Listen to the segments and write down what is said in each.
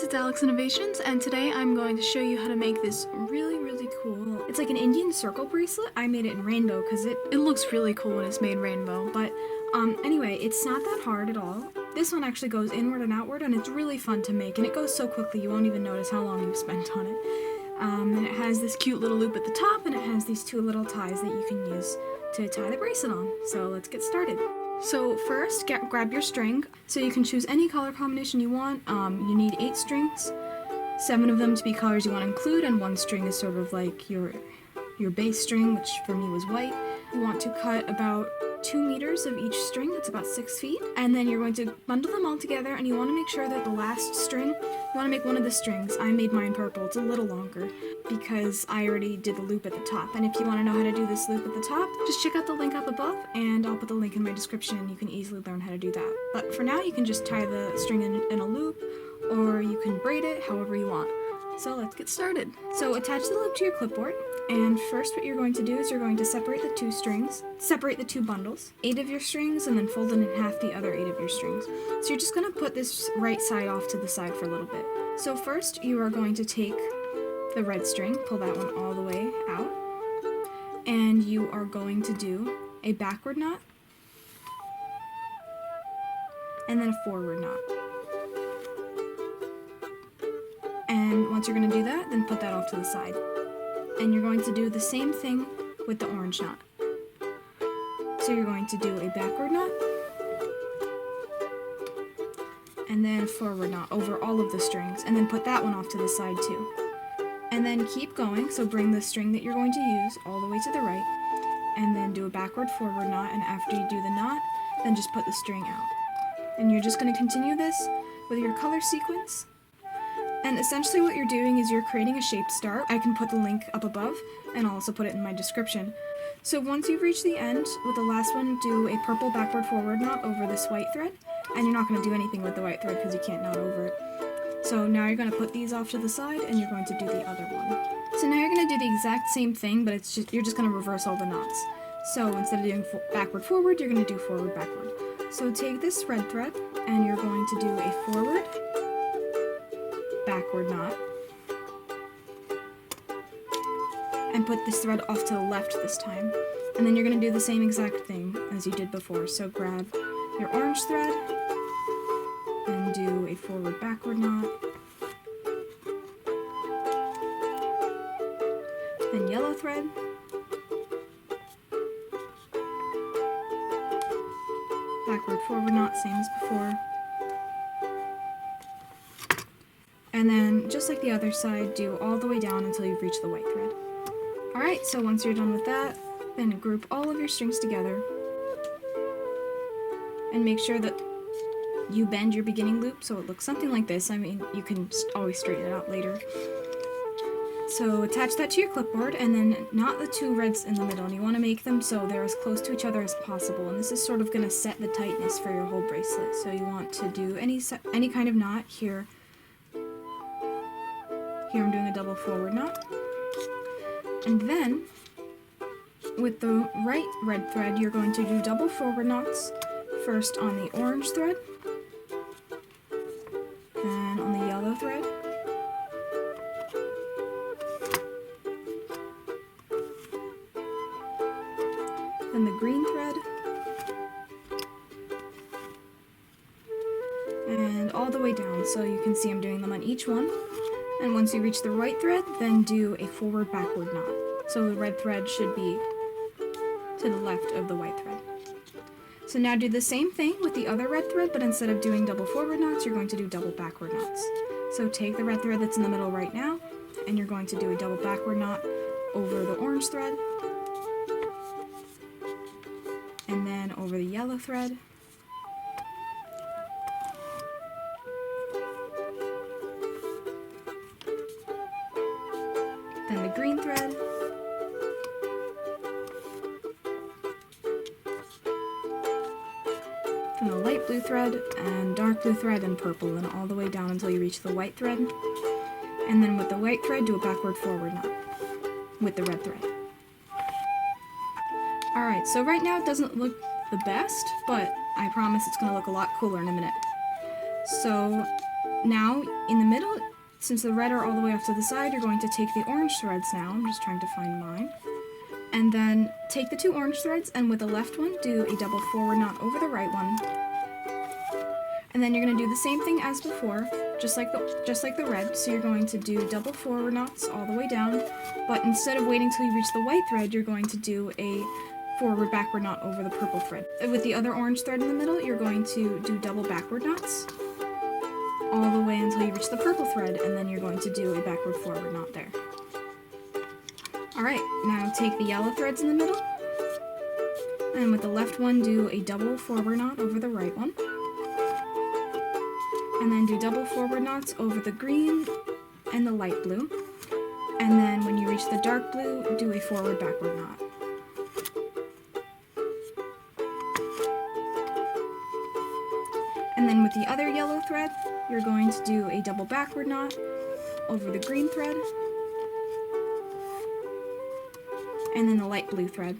it's Alex Innovations, and today I'm going to show you how to make this really cool. It's like an Indian circle bracelet. I made it in rainbow because it looks really cool when it's made rainbow, but anyway, it's not that hard at all. This one actually goes inward and outward, and it's really fun to make, and it goes so quickly you won't even notice how long you've spent on it. And it has this cute little loop at the top, and it has these two little ties that you can use to tie the bracelet on. So let's get started. So first, grab your string. So you can choose any color combination you want. You need 8 strings, 7 of them to be colors you want to include, and 1 string is sort of like your base string, which for me was white. You want to cut about 2 meters of each string, that's about 6 feet, and then you're going to bundle them all together, and you want to make sure that the last string, you want to make one of the strings. I made mine purple. It's a little longer because I already did the loop at the top, and if you want to know how to do this loop at the top, just check out the link up above, and I'll put the link in my description, and you can easily learn how to do that. But for now, you can just tie the string in a loop, or you can braid it however you want. So let's get started. So attach the loop to your clipboard, and first what you're going to do is you're going to separate the 2 bundles, 8 of your strings, and then fold it in half the other 8 of your strings. So you're just going to put this right side off to the side for a little bit. So first you are going to take the red string, pull that one all the way out, and you are going to do a backward knot, and then a forward knot. And once you're going to do that, then put that off to the side. And you're going to do the same thing with the orange knot. So you're going to do a backward knot, and then a forward knot over all of the strings, and then put that one off to the side too. And then keep going, so bring the string that you're going to use all the way to the right, and then do a backward forward knot, and after you do the knot, then just put the string out. And you're just going to continue this with your color sequence. And essentially what you're doing is you're creating a shaped star. I can put the link up above, and I'll also put it in my description. So once you've reached the end, with the last one, do a purple backward forward knot over this white thread, and you're not going to do anything with the white thread because you can't knot over it. So now you're going to put these off to the side, and you're going to do the other one. So now you're going to do the exact same thing, but you're just going to reverse all the knots. So instead of doing backward forward, you're going to do forward backward. So take this red thread, and you're going to do a forward backward knot, and put this thread off to the left this time. And then you're going to do the same exact thing as you did before. So grab your orange thread and do a forward backward knot, then yellow thread, backward forward knot, same as before. And then, just like the other side, do all the way down until you've reached the white thread. Alright, so once you're done with that, then group all of your strings together, and make sure that you bend your beginning loop so it looks something like this. I mean, you can always straighten it out later. So attach that to your clipboard, and then knot the 2 reds in the middle, and you want to make them so they're as close to each other as possible, and this is sort of going to set the tightness for your whole bracelet. So you want to do any kind of knot here. Here I'm doing a double forward knot. And then, with the right red thread, you're going to do double forward knots, first on the orange thread, then on the yellow thread, then the green thread, and all the way down, so you can see I'm doing them on each one. And once you reach the white thread, then do a forward backward knot. So the red thread should be to the left of the white thread. So now do the same thing with the other red thread, but instead of doing double forward knots, you're going to do double backward knots. So take the red thread that's in the middle right now, and you're going to do a double backward knot over the orange thread, and then over the yellow thread, then the green thread, then the light blue thread, and dark blue thread, and purple, and all the way down until you reach the white thread. And then with the white thread, do a backward forward knot with the red thread. Alright, so right now it doesn't look the best, but I promise it's going to look a lot cooler in a minute. So Now, in the middle, since the red are all the way off to the side, you're going to take the orange threads now. I'm just trying to find mine. And then take the 2 orange threads, and with the left one, do a double forward knot over the right one. And then you're going to do the same thing as before, just like the red. So you're going to do double forward knots all the way down, but instead of waiting till you reach the white thread, you're going to do a forward backward knot over the purple thread. With the other orange thread in the middle, you're going to do double backward knots all the way until you reach the purple thread, and then you're going to do a backward forward knot there. Alright, now take the yellow threads in the middle, and with the left one do a double forward knot over the right one, and then do double forward knots over the green and the light blue, and then when you reach the dark blue, do a forward backward knot. And then with the other yellow thread, you're going to do a double backward knot over the green thread, and then the light blue thread.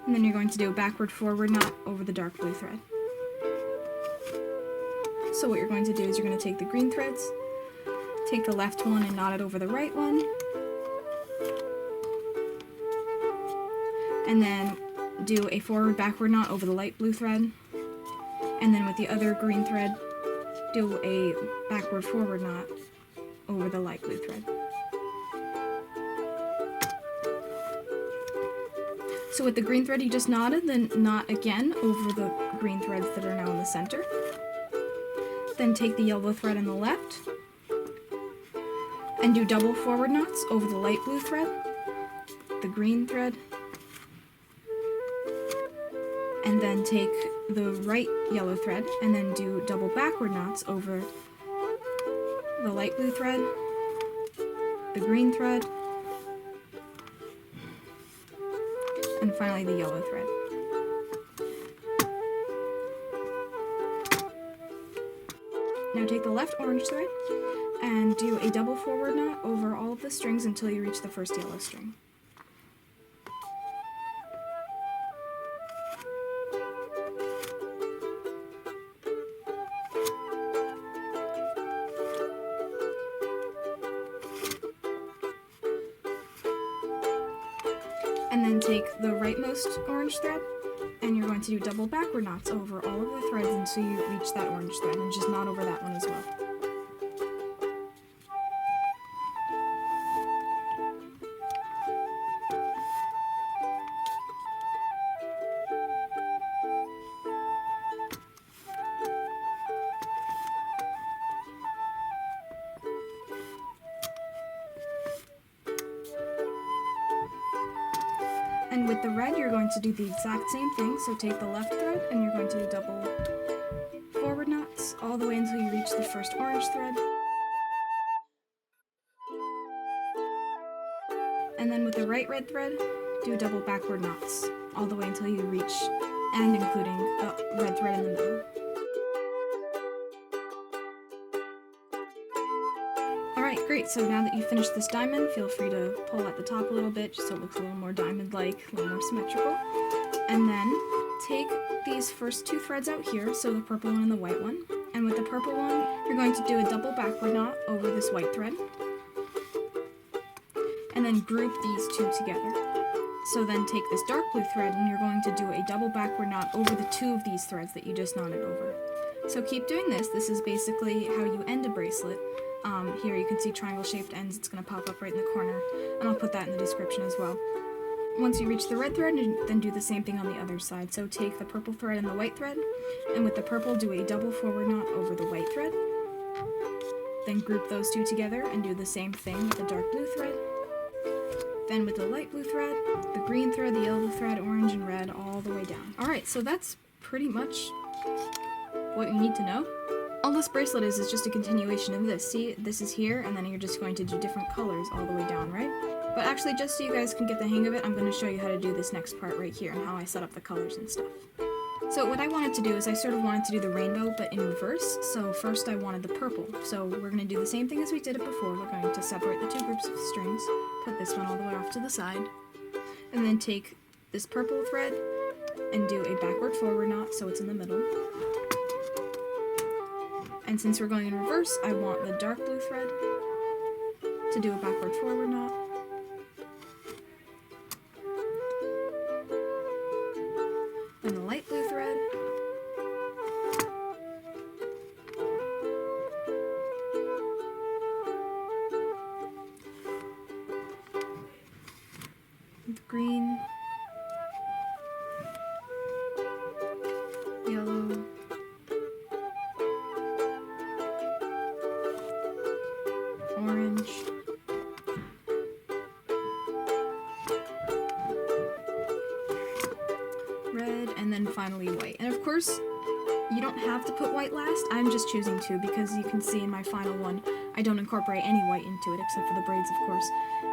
And then you're going to do a backward forward knot over the dark blue thread. So what you're going to do is you're going to take the green threads, take the left one and knot it over the right one, and then do a forward backward knot over the light blue thread, and then with the other green thread, do a backward forward knot over the light blue thread. So with the green thread you just knotted, then knot again over the green threads that are now in the center. Then take the yellow thread on the left and do double forward knots over the light blue thread, the green thread, and then take the right yellow thread and then do double backward knots over the light blue thread, the green thread, and finally the yellow thread. Now take the left orange thread and do a double forward knot over all of the strings until you reach the first yellow string. And then take the rightmost orange thread, and you're going to do double backward knots over all of the threads until you reach that orange thread, and just knot over that one as well. And with the red, you're going to do the exact same thing. So take the left thread and you're going to do double forward knots all the way until you reach the first orange thread. And then with the right red thread, do double backward knots all the way until you reach and including the red thread in the middle. Alright, great. So now that you've finished this diamond, feel free to pull at the top a little bit just so it looks a little more diamond-like, a little more symmetrical. And then take these first 2 threads out here, so the purple one and the white one. And with the purple one, you're going to do a double backward knot over this white thread. And then group these 2 together. So then take this dark blue thread and you're going to do a double backward knot over the 2 of these threads that you just knotted over. So keep doing this. This is basically how you end a bracelet. Here you can see triangle-shaped ends. It's going to pop up right in the corner, and I'll put that in the description as well. Once you reach the red thread, then do the same thing on the other side. So take the purple thread and the white thread, and with the purple do a double forward knot over the white thread. Then group those 2 together and do the same thing with the dark blue thread. Then with the light blue thread, the green thread, the yellow thread, orange and red, all the way down. Alright, so that's pretty much what you need to know. All this bracelet is just a continuation of this. See, this is here, and then you're just going to do different colors all the way down, right? But actually, just so you guys can get the hang of it, I'm going to show you how to do this next part right here and how I set up the colors and stuff. So what I wanted to do is I sort of wanted to do the rainbow, but in reverse. So first I wanted the purple. So we're going to do the same thing as we did it before. We're going to separate the 2 groups of strings, put this one all the way off to the side, and then take this purple thread and do a backward forward knot so it's in the middle. And since we're going in reverse, I want the dark blue thread to do a backward forward knot. And the light blue thread. The green. Yellow. Orange. Red, and then finally white. And of course, you don't have to put white last. I'm just choosing to because you can see in my final one, I don't incorporate any white into it except for the braids, of course,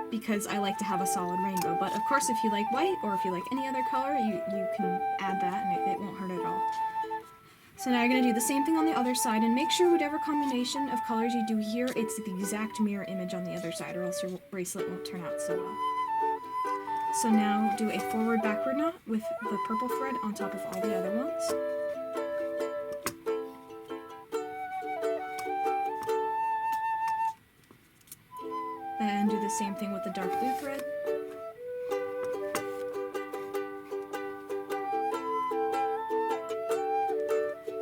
because I like to have a solid rainbow. But of course, if you like white or if you like any other color, you can add that and it won't hurt at all. So now you're going to do the same thing on the other side, and make sure whatever combination of colors you do here, it's the exact mirror image on the other side, or else your bracelet won't turn out so well. So now do a forward backward knot with the purple thread on top of all the other ones. And do the same thing with the dark blue thread.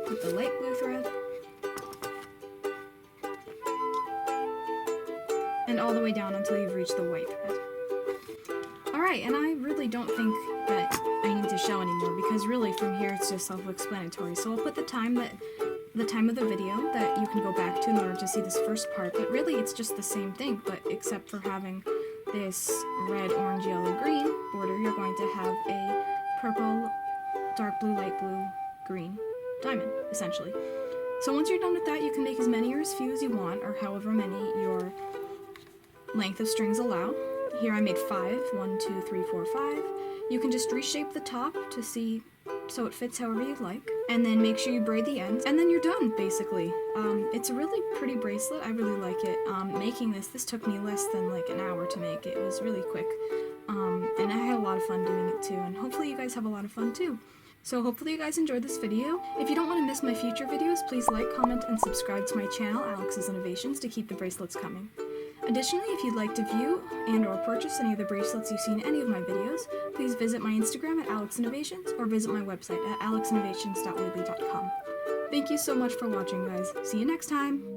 With the light blue thread. And all the way down until you've reached the white thread. Alright, and I really don't think that I need to show anymore because really from here it's just self-explanatory. So I'll put the time of the video that you can go back to in order to see this first part, but really it's just the same thing, but except for having this red, orange, yellow, green border, you're going to have a purple, dark blue, light blue, green diamond, essentially. So once you're done with that, you can make as many or as few as you want, or however many your length of strings allow. Here I made 5, 1, 2, 3, 4, 5. You can just reshape the top to see so it fits however you'd like, and then make sure you braid the ends, and then you're done, basically. It's a really pretty bracelet. I really like it. Making this took me less than like an hour to make. It was really quick, and I had a lot of fun doing it too, and hopefully you guys have a lot of fun too. So hopefully you guys enjoyed this video. If you don't want to miss my future videos, please like, comment, and subscribe to my channel, Alex's Innovations, to keep the bracelets coming. Additionally, if you'd like to view and or purchase any of the bracelets you see in any of my videos, please visit my Instagram at alexinnovations or visit my website at alexinnovations.weebly.com. Thank you so much for watching, guys. See you next time!